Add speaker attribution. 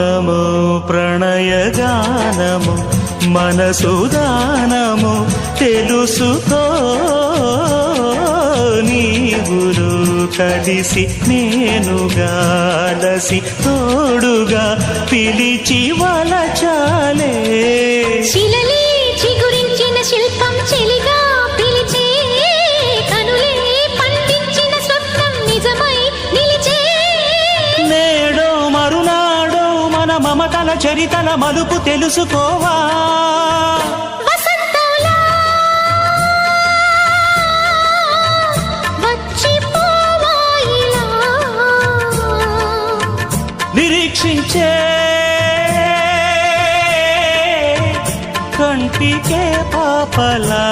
Speaker 1: మౌనము ప్రణయగానము మనసుదానము తెలుసుకో నీవులు కలిసి నేనుగాలసి తోడుగా పిలిచి వలచాలే
Speaker 2: శిలలే చిగురించిన శిల్పం చెలిగా పిలిచే కనులే పండించిన స్వప్నం నిజమై నిలిచే
Speaker 1: నేడో మరునాడో మన మమతల చరితల మలుపు తెలుసుకోవా
Speaker 2: వసంతంలా వచ్చిపోవా ఇలా
Speaker 1: నిరీక్షించే కంటికే పాపలా